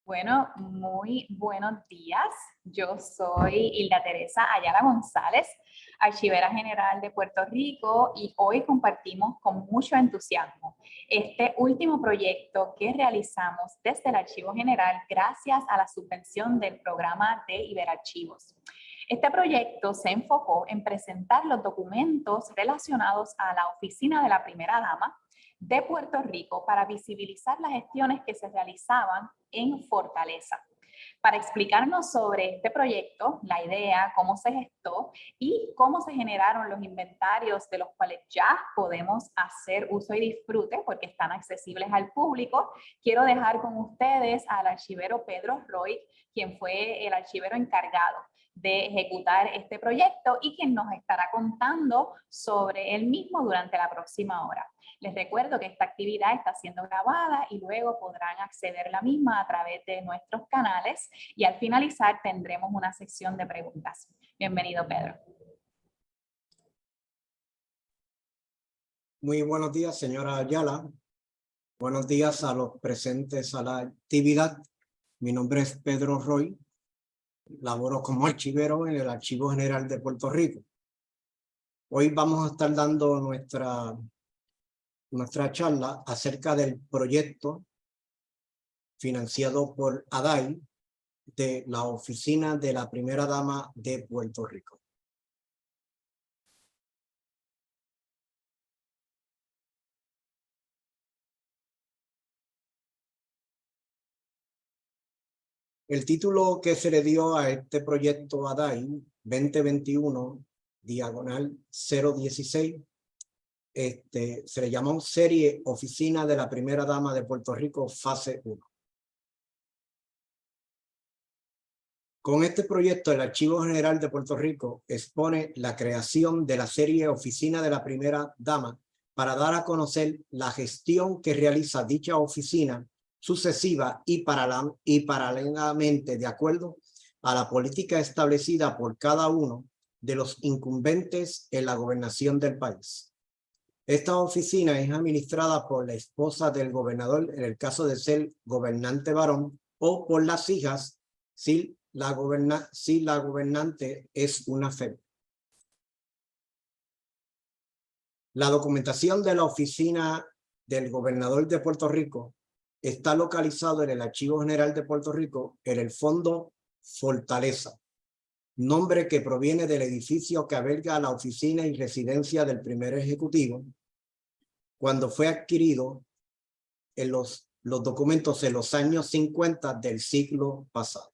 Bueno, muy buenos días. Yo soy Hilda Teresa Ayala González, archivera general de Puerto Rico, y hoy compartimos con mucho entusiasmo este último proyecto que realizamos desde el Archivo General gracias a la subvención del programa de Iberarchivos. Este proyecto se enfocó en presentar los documentos relacionados a la oficina de la Primera Dama de Puerto Rico para visibilizar las gestiones que se realizaban en Fortaleza. Para explicarnos sobre este proyecto, la idea, cómo se gestó y cómo se generaron los inventarios de los cuales ya podemos hacer uso y disfrute porque están accesibles al público, quiero dejar con ustedes al archivero Pedro Roy, quien fue el archivero encargado de ejecutar este proyecto y quien nos estará contando sobre el mismo durante la próxima hora. Les recuerdo que esta actividad está siendo grabada y luego podrán acceder a la misma a través de nuestros canales y al finalizar tendremos una sección de preguntas. Bienvenido, Pedro. Muy buenos días, señora Ayala. Buenos días a los presentes a la actividad. Mi nombre es Pedro Roy. Laboro como archivero en el Archivo General de Puerto Rico. Hoy vamos a estar dando nuestra charla acerca del proyecto financiado por ADAI de la Oficina de la Primera Dama de Puerto Rico. El título que se le dio a este proyecto ADAI 2021/016 se le llamó Serie Oficina de la Primera Dama de Puerto Rico, Fase 1. Con este proyecto, el Archivo General de Puerto Rico expone la creación de la Serie Oficina de la Primera Dama para dar a conocer la gestión que realiza dicha oficina sucesiva y paralelamente de acuerdo a la política establecida por cada uno de los incumbentes en la gobernación del país. Esta oficina es administrada por la esposa del gobernador en el caso de ser gobernante varón o por las hijas si la gobernante es una femme. La documentación de la oficina del gobernador de Puerto Rico está localizado en el Archivo General de Puerto Rico en el Fondo Fortaleza, nombre que proviene del edificio que alberga la oficina y residencia del primer ejecutivo, cuando fue adquirido en los documentos en los años 50 del siglo pasado.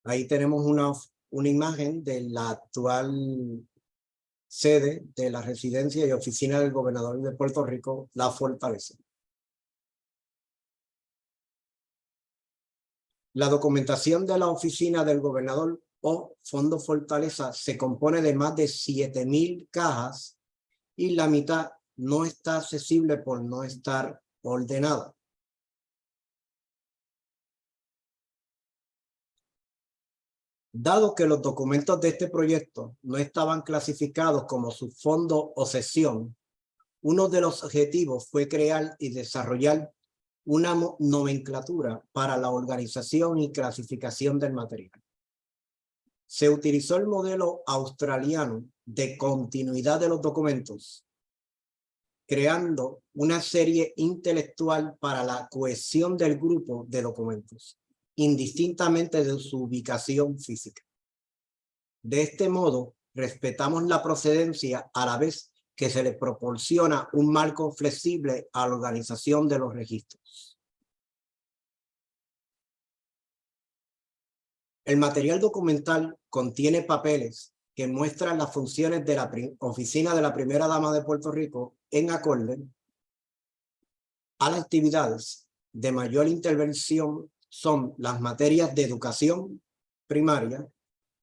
Ahí tenemos una imagen de la actual sede de la residencia y oficina del gobernador de Puerto Rico, la Fortaleza. La documentación de la oficina del gobernador o Fondo Fortaleza se compone de más de 7,000 cajas y la mitad no está accesible por no estar ordenada. Dado que los documentos de este proyecto no estaban clasificados como subfondo o sesión, uno de los objetivos fue crear y desarrollar una nomenclatura para la organización y clasificación del material. Se utilizó el modelo australiano de continuidad de los documentos, creando una serie intelectual para la cohesión del grupo de documentos, indistintamente de su ubicación física. De este modo, respetamos la procedencia a la vez que se le proporciona un marco flexible a la organización de los registros. El material documental contiene papeles que muestran las funciones de la oficina de la Primera Dama de Puerto Rico en acorde a las actividades de mayor intervención son las materias de educación primaria,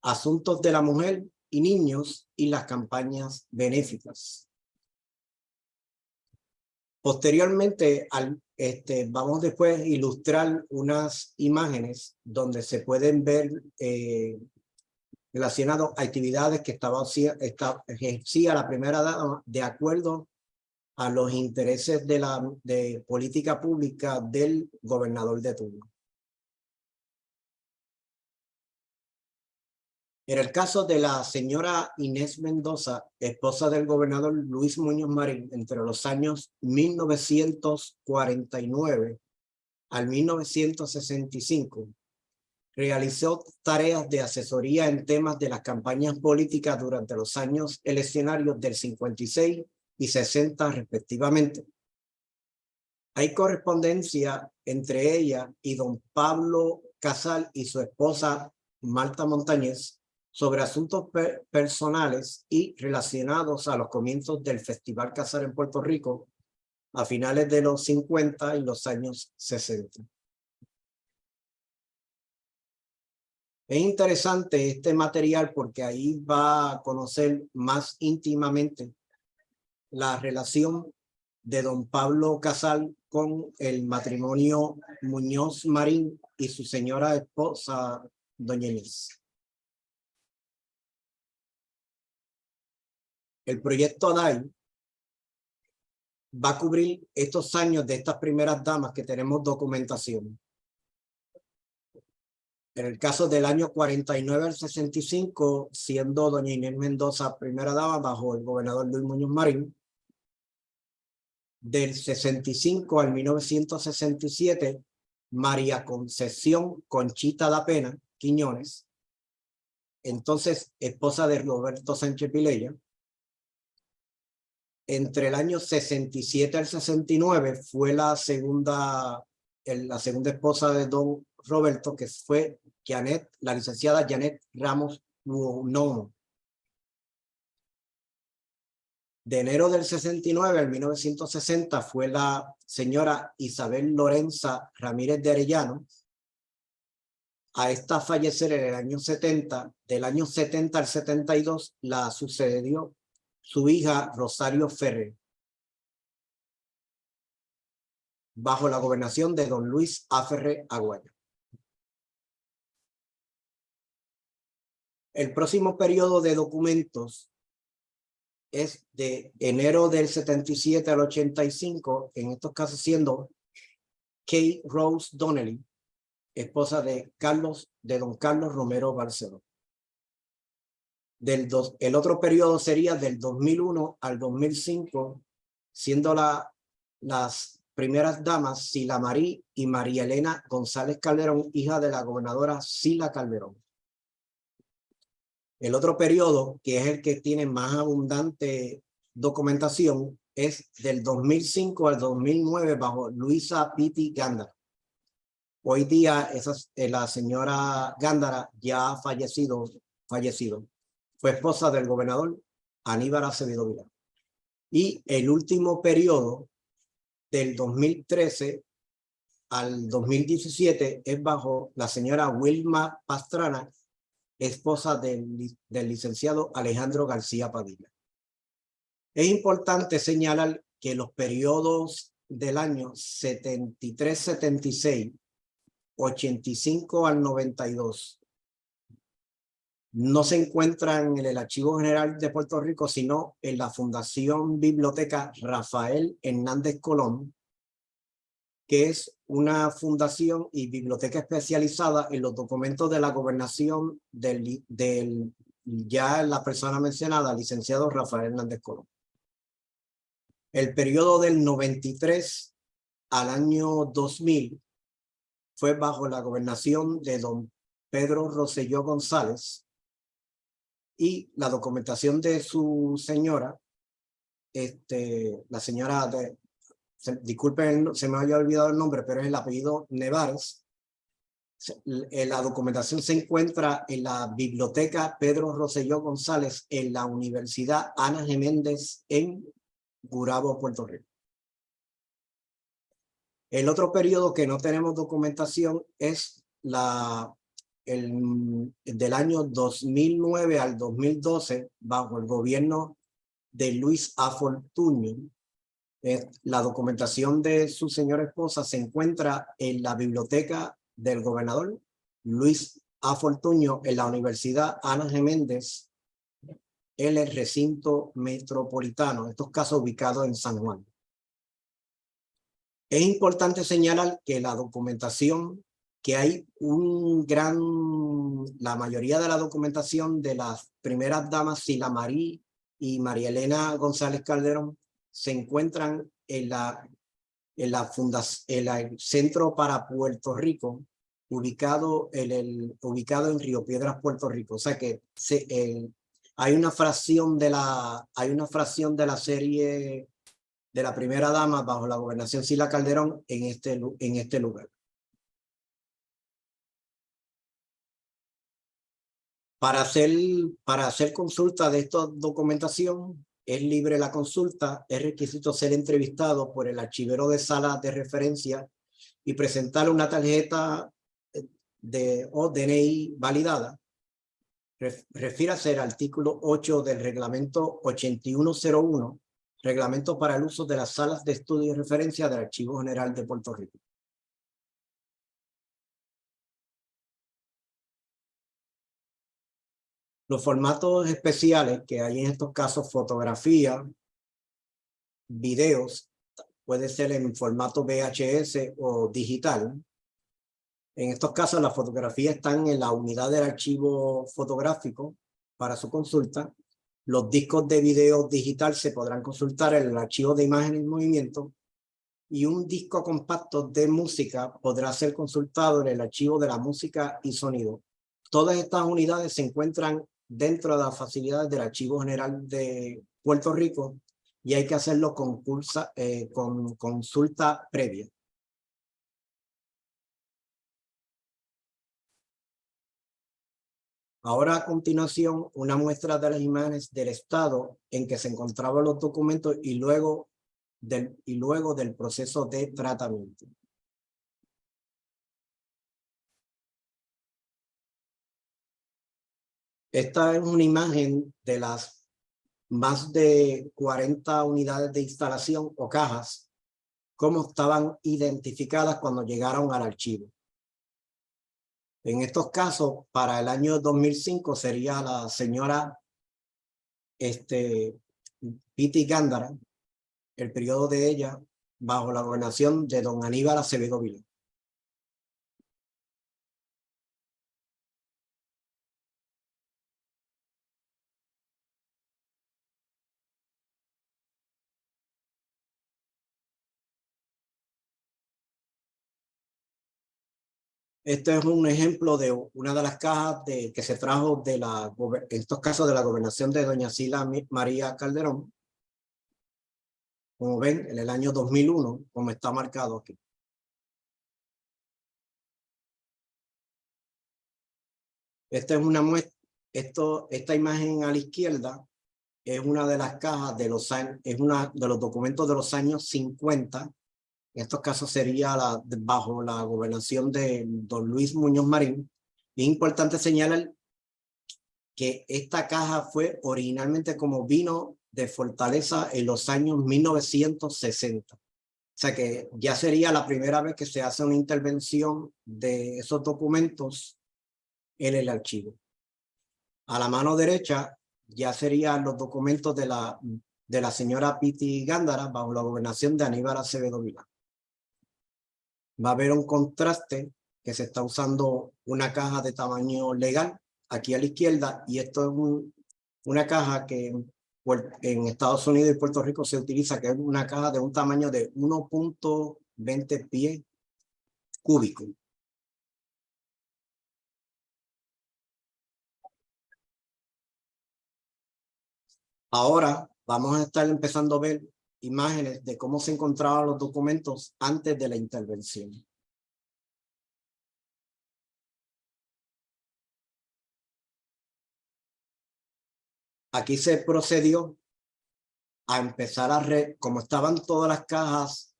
asuntos de la mujer y niños y las campañas benéficas. Posteriormente, vamos después a ilustrar unas imágenes donde se pueden ver relacionados a actividades que ejercía la Primera Dama de acuerdo a los intereses de política pública del gobernador de turno. En el caso de la señora Inés Mendoza, esposa del gobernador Luis Muñoz Marín, entre los años 1949 al 1965, realizó tareas de asesoría en temas de las campañas políticas durante los años eleccionarios del 56 y 60 respectivamente. Hay correspondencia entre ella y don Pablo Casal y su esposa Marta Montañez sobre asuntos personales y relacionados a los comienzos del Festival Casal en Puerto Rico a finales de los 50 y los años 60. Es interesante este material porque ahí va a conocer más íntimamente la relación de don Pablo Casal con el matrimonio Muñoz Marín y su señora esposa, doña Inés. El proyecto ADAI va a cubrir estos años de estas primeras damas que tenemos documentación. En el caso del año 49 al 65, siendo doña Inés Mendoza primera dama bajo el gobernador Luis Muñoz Marín. Del 65 al 1967, María Concepción Conchita da Pena Quiñones, entonces esposa de Roberto Sánchez Vilella. Entre el año 67 al 69 fue la segunda esposa de don Roberto, que fue la licenciada Janet Ramos Nomo. De enero del 69 al 1960 fue la señora Isabel Lorenza Ramírez de Arellano. A esta fallecer en el año 70, del año 70 al 72, la sucedió su hija Rosario Ferrer, bajo la gobernación de don Luis A. Ferrer Aguayo. El próximo periodo de documentos es de enero del 77 al 85, en estos casos siendo Kate Rose Donnelly, esposa de don Carlos Romero Barceló. El otro periodo sería del 2001 al 2005, siendo las primeras damas Sila Marí y María Elena González Calderón, hija de la gobernadora Sila Calderón. El otro periodo, que es el que tiene más abundante documentación, es del 2005 al 2009 bajo Luisa Pitti Gándara. Hoy día la señora Gándara ya ha fallecido. Fue esposa del gobernador Aníbal Acevedo Vilá. Y el último periodo, del 2013 al 2017, es bajo la señora Wilma Pastrana, esposa del licenciado Alejandro García Padilla. Es importante señalar que los periodos del año 73-76, 85 al 92, no se encuentran en el Archivo General de Puerto Rico, sino en la Fundación Biblioteca Rafael Hernández Colón, que es una fundación y biblioteca especializada en los documentos de la gobernación ya la persona mencionada, licenciado Rafael Hernández Colón. El periodo del 93 al año 2000 fue bajo la gobernación de don Pedro Rosselló González, y la documentación de su señora, la señora disculpen, se me había olvidado el nombre, pero es el apellido Nevares. La documentación se encuentra en la Biblioteca Pedro Rosselló González en la Universidad Ana G. Méndez en Gurabo, Puerto Rico. El otro periodo que no tenemos documentación es del año 2009 al 2012 bajo el gobierno de Luis A. Fortuño. La documentación de su señora esposa se encuentra en la biblioteca del gobernador Luis A. Fortuño en la Universidad Ana G. Méndez en el recinto metropolitano, estos casos ubicados en San Juan. Es importante señalar que la documentación, que hay la mayoría de la documentación de las primeras damas, Sila Marí y María Elena González Calderón, se encuentran en el Centro para Puerto Rico, ubicado en Río Piedras, Puerto Rico. O sea que hay una fracción de la serie de la primera dama bajo la gobernación Sila Calderón en este lugar. Para hacer consulta de esta documentación, es libre la consulta, es requisito ser entrevistado por el archivero de sala de referencia y presentar una tarjeta o DNI validada. Refírase al artículo 8 del reglamento 8101, reglamento para el uso de las salas de estudio y referencia del Archivo General de Puerto Rico. Los formatos especiales que hay en estos casos, fotografía, videos, puede ser en formato VHS o digital. En estos casos, las fotografías están en la unidad del archivo fotográfico para su consulta. Los discos de video digital se podrán consultar en el archivo de imágenes en movimiento y un disco compacto de música podrá ser consultado en el archivo de la música y sonido. Todas estas unidades se encuentran dentro de las facilidades del Archivo General de Puerto Rico y hay que hacerlo con consulta previa. Ahora a continuación una muestra de las imágenes del estado en que se encontraban los documentos y luego del proceso de tratamiento. Esta es una imagen de las más de 40 unidades de instalación o cajas, cómo estaban identificadas cuando llegaron al archivo. En estos casos, para el año 2005 sería la señora Piti Gándara, el periodo de ella bajo la gobernación de don Aníbal Acevedo Vilá. Este es un ejemplo de una de las cajas que se trajo en estos casos de la gobernación de doña Sila María Calderón. Como ven, en el año 2001, como está marcado aquí. Esta es una muestra, esta imagen a la izquierda es una de las cajas de los años, es una de los documentos de los años 50. En estos casos sería bajo la gobernación de don Luis Muñoz Marín. Es importante señalar que esta caja fue originalmente como vino de Fortaleza en los años 1960. O sea que ya sería la primera vez que se hace una intervención de esos documentos en el archivo. A la mano derecha ya serían los documentos de la señora Piti Gándara bajo la gobernación de Aníbal Acevedo Vilá. Va a haber un contraste que se está usando una caja de tamaño legal aquí a la izquierda y esto es una caja que en Estados Unidos y Puerto Rico se utiliza, que es una caja de un tamaño de 1.20 pies cúbicos. Ahora vamos a estar empezando a ver imágenes de cómo se encontraban los documentos antes de la intervención. Aquí se procedió a empezar como estaban todas las cajas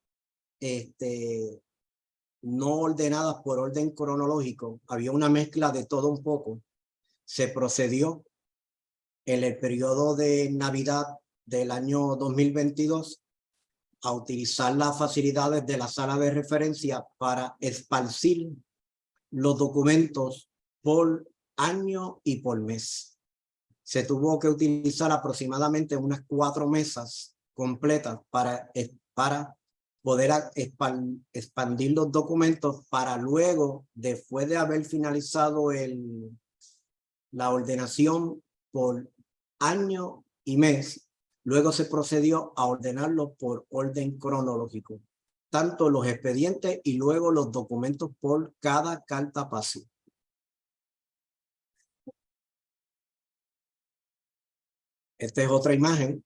no ordenadas por orden cronológico, había una mezcla de todo un poco. Se procedió en el periodo de Navidad del año 2022 a utilizar las facilidades de la sala de referencia para esparcir los documentos por año y por mes. Se tuvo que utilizar aproximadamente unas 4 mesas completas para poder expandir los documentos para luego, después de haber finalizado la ordenación por año y mes, luego se procedió a ordenarlo por orden cronológico, tanto los expedientes y luego los documentos por cada carta pase. Esta es otra imagen.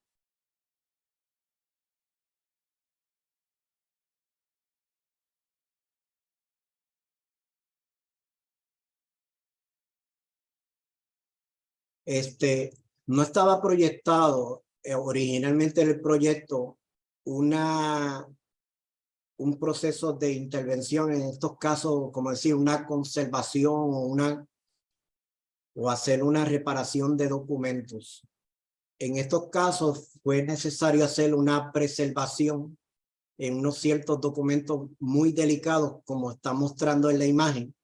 No estaba proyectado originalmente en el proyecto un proceso de intervención en estos casos, como decir, una conservación o hacer una reparación de documentos. En estos casos fue necesario hacer una preservación en unos ciertos documentos muy delicados, como está mostrando en la imagen.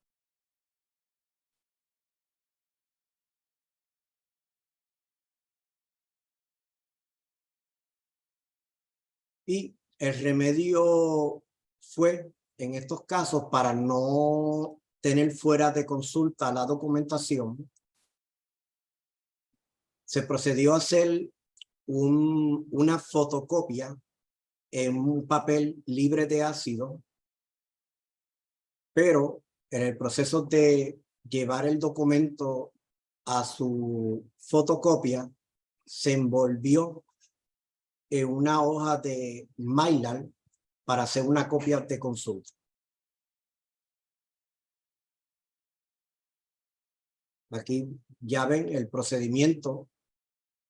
Y el remedio fue, en estos casos, para no tener fuera de consulta la documentación, se procedió a hacer una fotocopia en un papel libre de ácido, pero en el proceso de llevar el documento a su fotocopia, se envolvió en una hoja de Mylar para hacer una copia de consulta. Aquí ya ven el procedimiento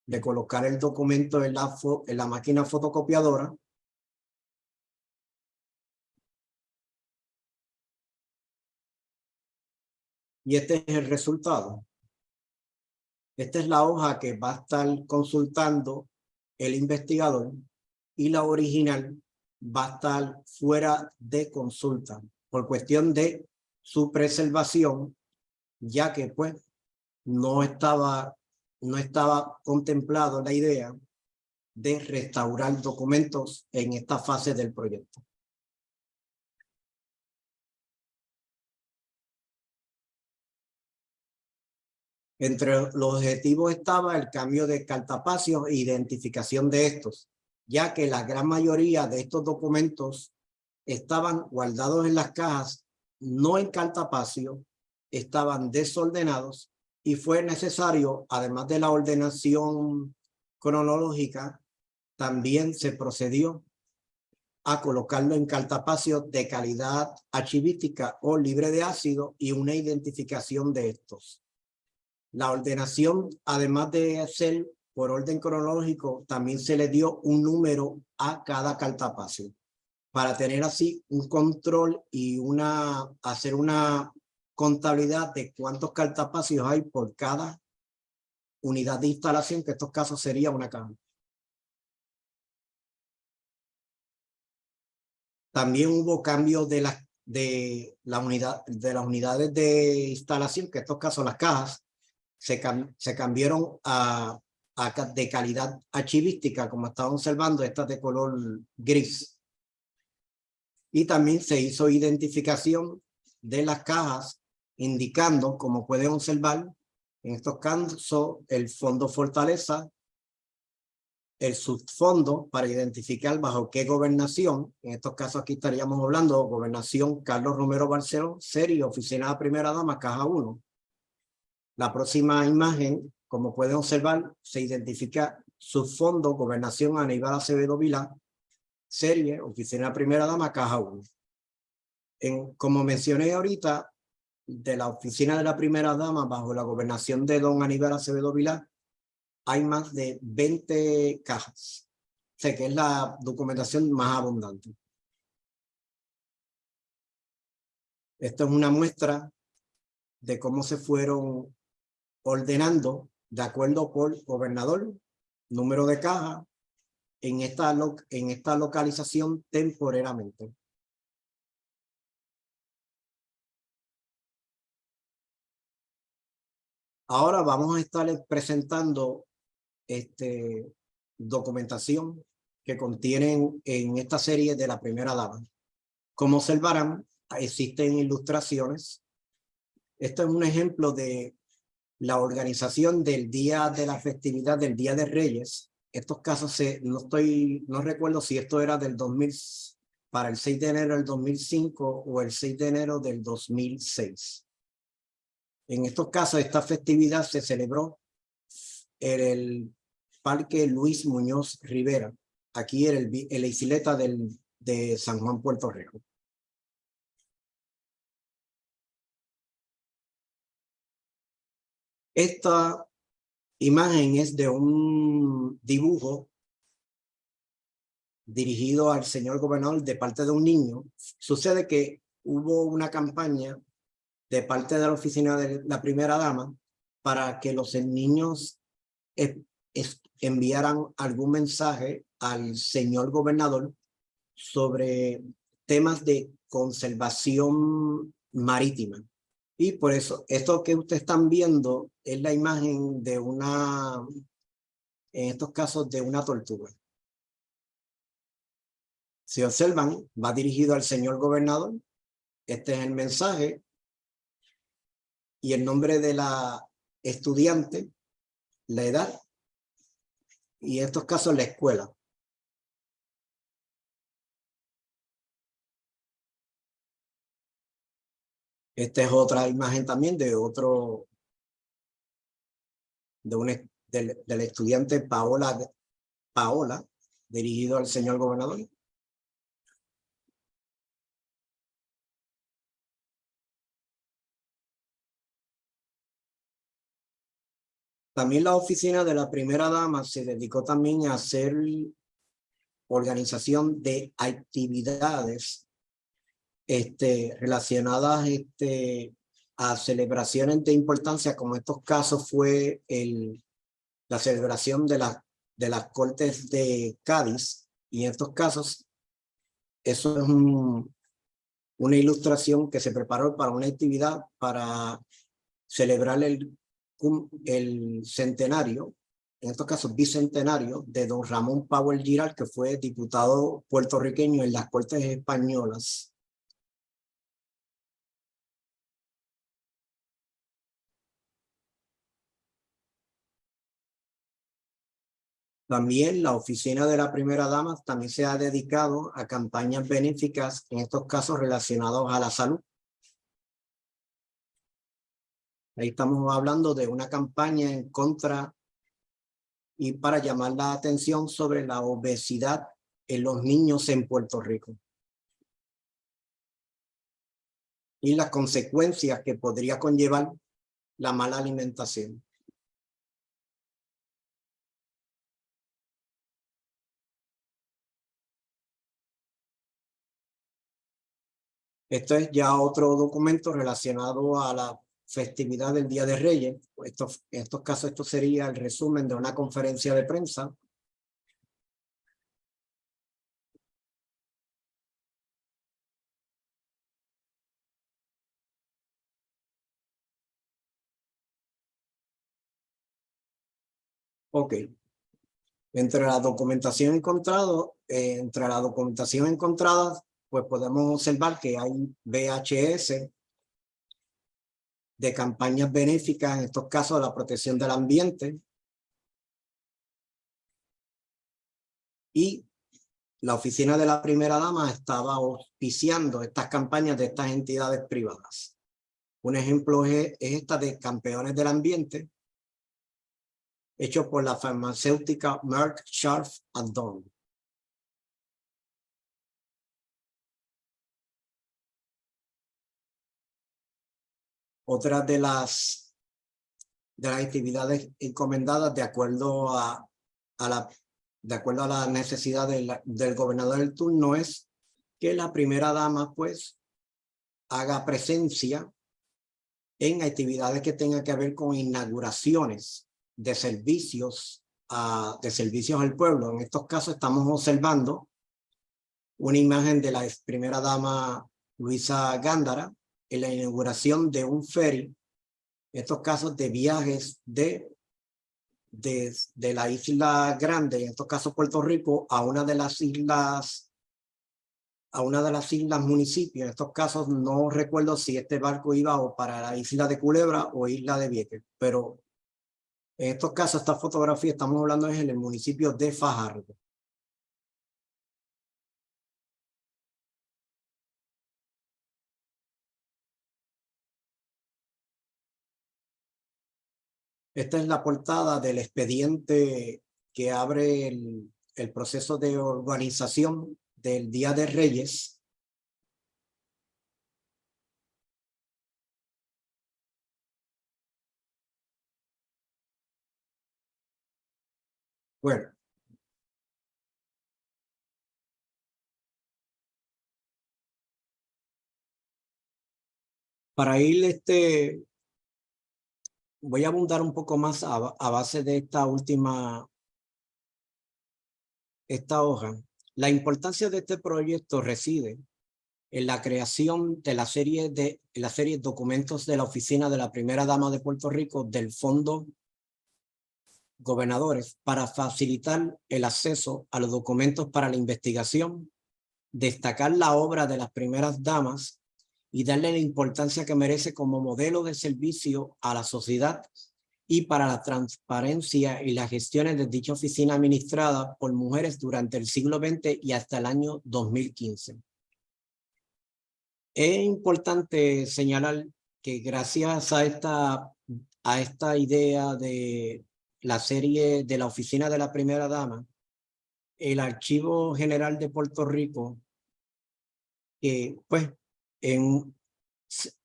de colocar el documento en la máquina fotocopiadora. Y este es el resultado. Esta es la hoja que va a estar consultando el investigador y la original va a estar fuera de consulta por cuestión de su preservación, ya que pues no estaba contemplado la idea de restaurar documentos en esta fase del proyecto. Entre los objetivos estaba el cambio de cartapacios e identificación de estos, ya que la gran mayoría de estos documentos estaban guardados en las cajas, no en cartapacio, estaban desordenados y fue necesario, además de la ordenación cronológica, también se procedió a colocarlo en cartapacios de calidad archivística o libre de ácido y una identificación de estos. La ordenación, además de ser por orden cronológico, también se le dio un número a cada cartapacio para tener así un control y hacer una contabilidad de cuántos cartapacios hay por cada unidad de instalación, que en estos casos sería una caja. También hubo cambios de las unidades de instalación, que en estos casos las cajas, se cambiaron de calidad archivística, como estaban observando, estas de color gris. Y también se hizo identificación de las cajas, indicando, como pueden observar, en estos casos, el fondo Fortaleza, el subfondo para identificar bajo qué gobernación. En estos casos aquí estaríamos hablando de gobernación Carlos Romero Barceló, serie Oficina de Primera Dama, caja 1. La próxima imagen, como pueden observar, se identifica subfondo Gobernación Aníbal Acevedo Vilá, serie Oficina de Primera Dama, caja 1. Como mencioné ahorita, de la Oficina de la Primera Dama bajo la gobernación de don Aníbal Acevedo Vilá, hay más de 20 cajas. O sea que es la documentación más abundante. Esto es una muestra de cómo se fueron ordenando de acuerdo por gobernador, número de caja, en esta localización temporalmente. Ahora vamos a estar presentando documentación que contienen en esta serie de la primera dama. Como observarán, existen ilustraciones. Esto es un ejemplo de la organización del día de la festividad del Día de Reyes. Estos casos no recuerdo si esto era del 2000, para el 6 de enero del 2005 o el 6 de enero del 2006. En estos casos, esta festividad se celebró en el Parque Luis Muñoz Rivera, aquí en la isleta de San Juan, Puerto Rico. Esta imagen es de un dibujo dirigido al señor gobernador de parte de un niño. Sucede que hubo una campaña de parte de la oficina de la primera dama para que los niños enviaran algún mensaje al señor gobernador sobre temas de conservación marítima. Y por eso, esto que ustedes están viendo es la imagen de en estos casos, de una tortuga. Si observan, va dirigido al señor gobernador. Este es el mensaje y el nombre de la estudiante, la edad y en estos casos la escuela. Esta es otra imagen también de del estudiante Paola, dirigido al señor gobernador. También la oficina de la primera dama se dedicó también a hacer organización de actividades relacionadas a celebraciones de importancia, como en estos casos fue la celebración de las Cortes de Cádiz, y en estos casos eso es una ilustración que se preparó para una actividad para celebrar el centenario, en estos casos bicentenario, de don Ramón Powell Giral, que fue diputado puertorriqueño en las Cortes Españolas. También la oficina de la primera dama también se ha dedicado a campañas benéficas, en estos casos relacionados a la salud. Ahí estamos hablando de una campaña en contra y para llamar la atención sobre la obesidad en los niños en Puerto Rico y las consecuencias que podría conllevar la mala alimentación. Esto es ya otro documento relacionado a la festividad del Día de Reyes. En estos casos, esto sería el resumen de una conferencia de prensa. Ok. Entre la documentación encontrada, pues podemos observar que hay VHS de campañas benéficas, en estos casos la protección del ambiente, y la oficina de la primera dama estaba auspiciando estas campañas de estas entidades privadas. Un ejemplo es esta de Campeones del Ambiente, hecho por la farmacéutica Merck Sharp & Dohme. Otra de las actividades encomendadas de acuerdo a la necesidad del gobernador del turno es que la primera dama pues haga presencia en actividades que tengan que ver con inauguraciones de servicios al pueblo. En estos casos estamos observando una imagen de la primera dama Luisa Gándara en la inauguración de un ferry, en estos casos de viajes de de la isla grande, en estos casos Puerto Rico, a una de las islas municipios. En estos casos no recuerdo si este barco iba o para la isla de Culebra o isla de Vieques, pero en estos casos, esta fotografía estamos hablando es en el municipio de Fajardo. Esta es la portada del expediente que abre el proceso de organización del Día de Reyes. Bueno. Para ir, voy a abundar un poco más a base de esta hoja. La importancia de este proyecto reside en la creación de la serie de documentos de la Oficina de la Primera Dama de Puerto Rico del Fondo Gobernadores para facilitar el acceso a los documentos para la investigación, destacar la obra de las primeras damas y darle la importancia que merece como modelo de servicio a la sociedad y para la transparencia y las gestiones de dicha oficina administrada por mujeres durante el siglo XX y hasta el año 2015. Es importante señalar que gracias a esta idea de la serie de la Oficina de la Primera Dama, el Archivo General de Puerto Rico, que pues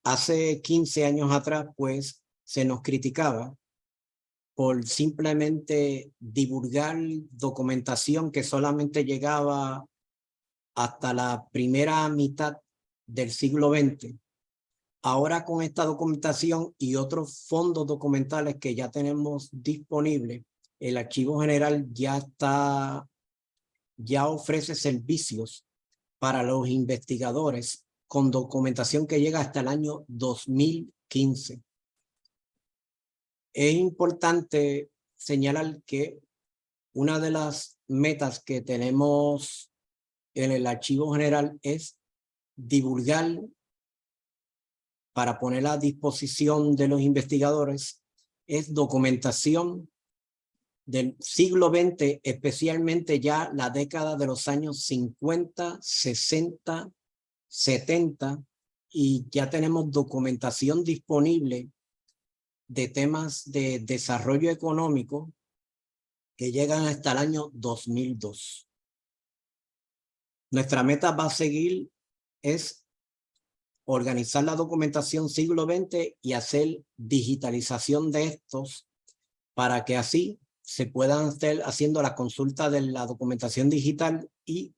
hace 15 años atrás pues se nos criticaba por simplemente divulgar documentación que solamente llegaba hasta la primera mitad del siglo XX. Ahora con esta documentación y otros fondos documentales que ya tenemos disponibles, el Archivo General ya ofrece servicios para los investigadores con documentación que llega hasta el año 2015. Es importante señalar que una de las metas que tenemos en el Archivo General es divulgar para poner a disposición de los investigadores es documentación del siglo XX, especialmente ya la década de los años 50, 60, 70, y ya tenemos documentación disponible de temas de desarrollo económico que llegan hasta el año 2002. Nuestra meta va a seguir es organizar la documentación siglo XX y hacer digitalización de estos para que así se puedan estar haciendo la consulta de la documentación digital y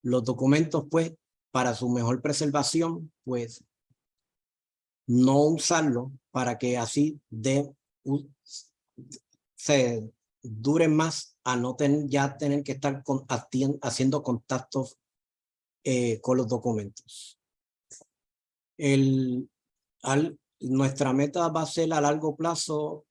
los documentos, pues, para su mejor preservación, pues, no usarlo para que así se duren más a no tener que estar haciendo contactos con los documentos. Nuestra meta va a ser a largo plazo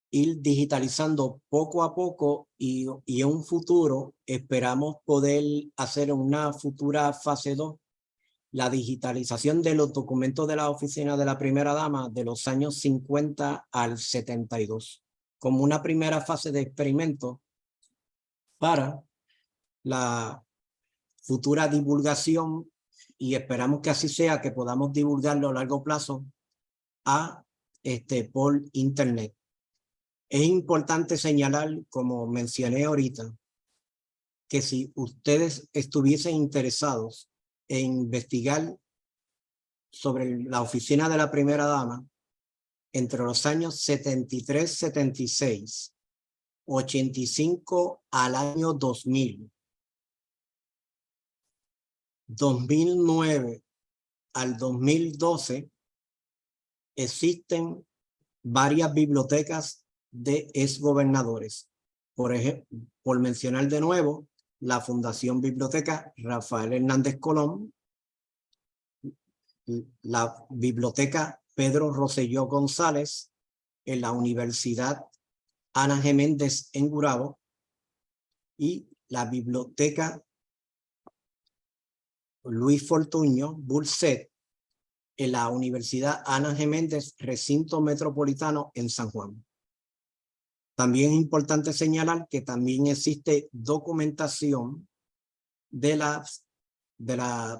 ir digitalizando poco a poco y en un futuro esperamos poder hacer una futura fase 2 la digitalización de los documentos de la Oficina de la Primera Dama de los años 50 al 72 como una primera fase de experimento para la futura divulgación, y esperamos que así sea, que podamos divulgarlo a largo plazo por internet. Es importante señalar, como mencioné ahorita, que si ustedes estuviesen interesados en investigar sobre la Oficina de la Primera Dama entre los años 73, 76, 85 al año 2000, 2009 al 2012, existen varias bibliotecas de exgobernadores. Por ejemplo, por mencionar de nuevo, la Fundación Biblioteca Rafael Hernández Colón, la Biblioteca Pedro Rosselló González en la Universidad Ana G. Méndez en Gurabo y la Biblioteca Luis Fortuño Burset en la Universidad Ana G. Méndez, Recinto Metropolitano en San Juan. También es importante señalar que también existe documentación de la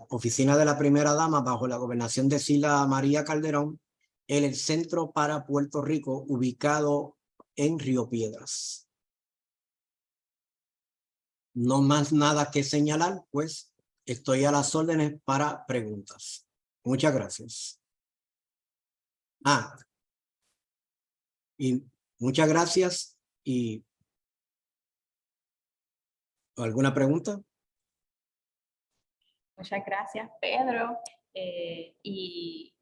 oficina de la primera dama bajo la gobernación de Sila María Calderón en el Centro para Puerto Rico, ubicado en Río Piedras. No más nada que señalar, pues estoy a las órdenes para preguntas. Muchas gracias. Y muchas gracias. ¿Y alguna pregunta? Muchas gracias, Pedro. Y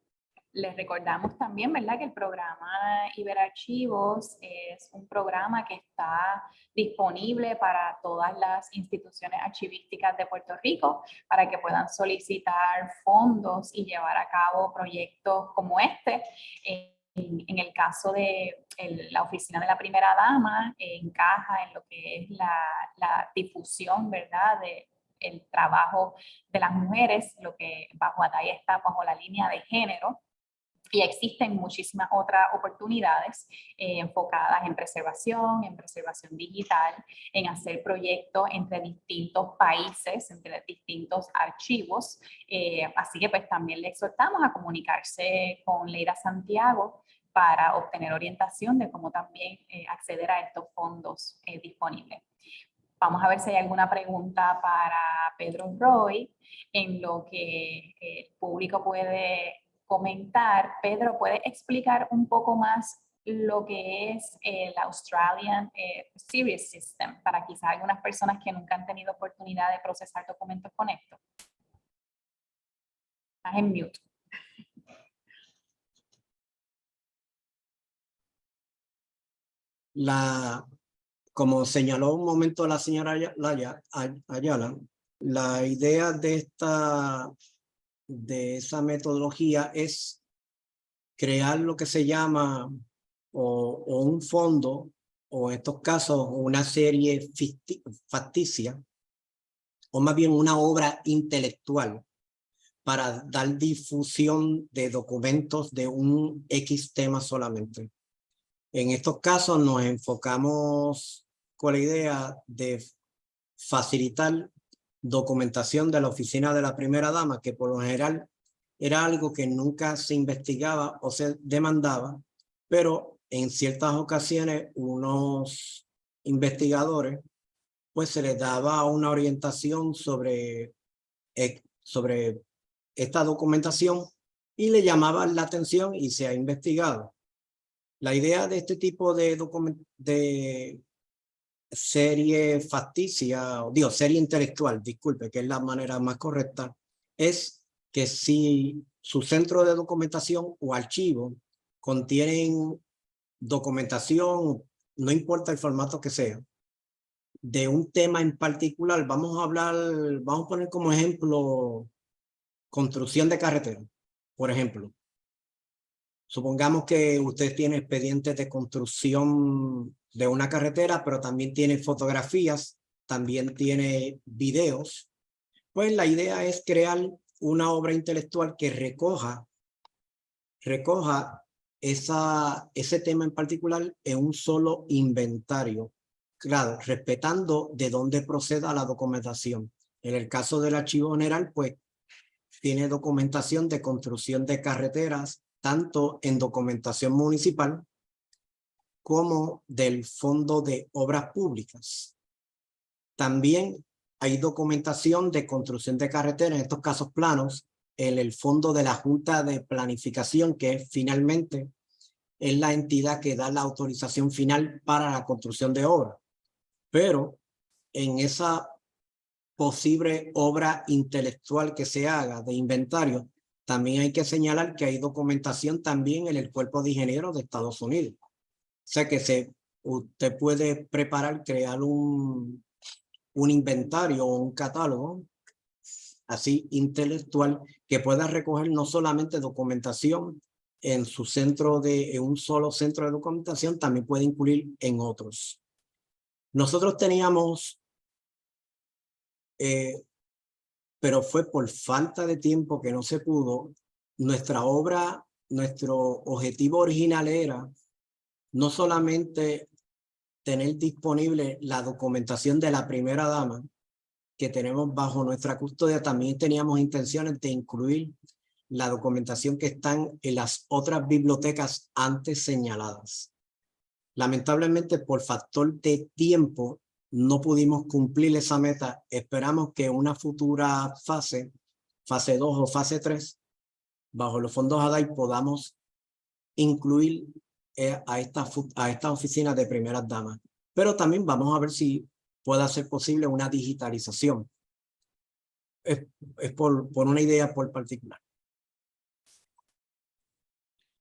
les recordamos también, ¿verdad?, que el programa Iberarchivos es un programa que está disponible para todas las instituciones archivísticas de Puerto Rico para que puedan solicitar fondos y llevar a cabo proyectos como este. En el caso de la oficina de la primera dama, encaja en lo que es la difusión, ¿verdad?, de el trabajo de las mujeres, lo que bajo ATAI está bajo la línea de género. Y existen muchísimas otras oportunidades enfocadas en preservación digital, en hacer proyectos entre distintos países, entre distintos archivos. Así que pues también le exhortamos a comunicarse con Leida Santiago para obtener orientación de cómo también acceder a estos fondos disponibles. Vamos a ver si hay alguna pregunta para Pedro Roy en lo que el público puede comentar. Pedro, ¿puede explicar un poco más lo que es el Australian Series System para quizás algunas personas que nunca han tenido oportunidad de procesar documentos con esto? Estás en mute. Como señaló un momento la señora Ayala, la idea de esa metodología es crear lo que se llama o un fondo, o en estos casos una serie facticia, o más bien una obra intelectual para dar difusión de documentos de un X tema solamente. En estos casos nos enfocamos con la idea de facilitar documentación de la oficina de la primera dama, que por lo general era algo que nunca se investigaba o se demandaba, pero en ciertas ocasiones unos investigadores pues se les daba una orientación sobre esta documentación y le llamaban la atención y se ha investigado. La idea de este tipo de serie facticia, serie intelectual, disculpe, que es la manera más correcta, es que si su centro de documentación o archivo contienen documentación, no importa el formato que sea, de un tema en particular, vamos a poner como ejemplo construcción de carretera, por ejemplo. Supongamos que usted tiene expedientes de construcción de una carretera, pero también tiene fotografías, también tiene videos. Pues la idea es crear una obra intelectual que recoja ese tema en particular en un solo inventario. Claro, respetando de dónde proceda la documentación. En el caso del Archivo General, pues tiene documentación de construcción de carreteras, tanto en documentación municipal como del Fondo de Obras Públicas. También hay documentación de construcción de carreteras, en estos casos planos, en el Fondo de la Junta de Planificación, que finalmente es la entidad que da la autorización final para la construcción de obras. Pero en esa posible obra intelectual que se haga de inventario, también hay que señalar que hay documentación también en el Cuerpo de Ingenieros de Estados Unidos. O sea que usted puede crear un inventario o un catálogo así intelectual que pueda recoger no solamente documentación en su en un solo centro de documentación, también puede incluir en otros. Nosotros teníamos, pero fue por falta de tiempo que no se pudo, nuestra obra, nuestro objetivo original era no solamente tener disponible la documentación de la primera dama que tenemos bajo nuestra custodia, también teníamos intenciones de incluir la documentación que están en las otras bibliotecas antes señaladas. Lamentablemente, por factor de tiempo, no pudimos cumplir esa meta. Esperamos que en una futura fase 2 o fase 3, bajo los fondos ADAI, podamos incluir a estas oficinas de primeras damas. Pero también vamos a ver si puede ser posible una digitalización. Es por una idea por particular.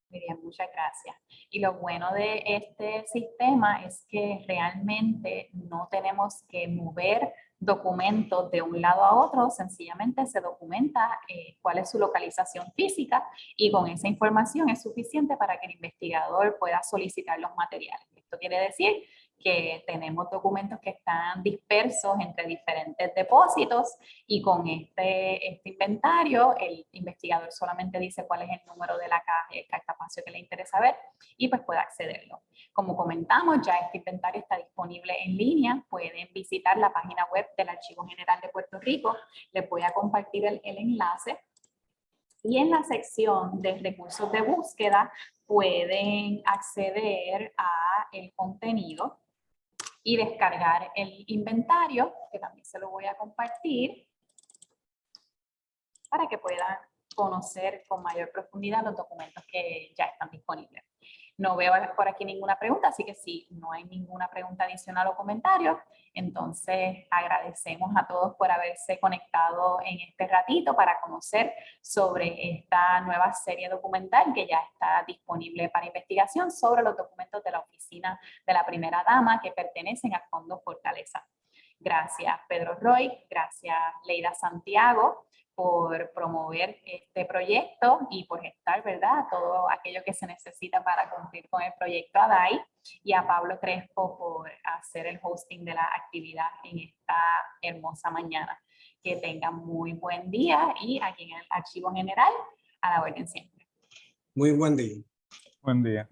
Miriam, muchas gracias. Y lo bueno de este sistema es que realmente no tenemos que mover documentos de un lado a otro, sencillamente se documenta cuál es su localización física y con esa información es suficiente para que el investigador pueda solicitar los materiales. Esto quiere decir que tenemos documentos que están dispersos entre diferentes depósitos y con este inventario el investigador solamente dice cuál es el número de la caja y el cartapacio que le interesa ver y pues puede accederlo. Como comentamos, ya este inventario está disponible en línea, pueden visitar la página web del Archivo General de Puerto Rico, les voy a compartir el enlace. Y en la sección de recursos de búsqueda pueden acceder a el contenido y descargar el inventario, que también se lo voy a compartir, para que puedan conocer con mayor profundidad los documentos que ya están disponibles. No veo por aquí ninguna pregunta, así que si no hay ninguna pregunta adicional o comentario, entonces agradecemos a todos por haberse conectado en este ratito para conocer sobre esta nueva serie documental que ya está disponible para investigación sobre los documentos de la Oficina de la Primera Dama que pertenecen al Fondo Fortaleza. Gracias Pedro Roy, gracias Leida Santiago por promover este proyecto y por estar, ¿verdad?, todo aquello que se necesita para cumplir con el proyecto ADAI, y a Pablo Crespo por hacer el hosting de la actividad en esta hermosa mañana. Que tengan muy buen día y aquí en el Archivo General, a la orden siempre. Muy buen día. Buen día.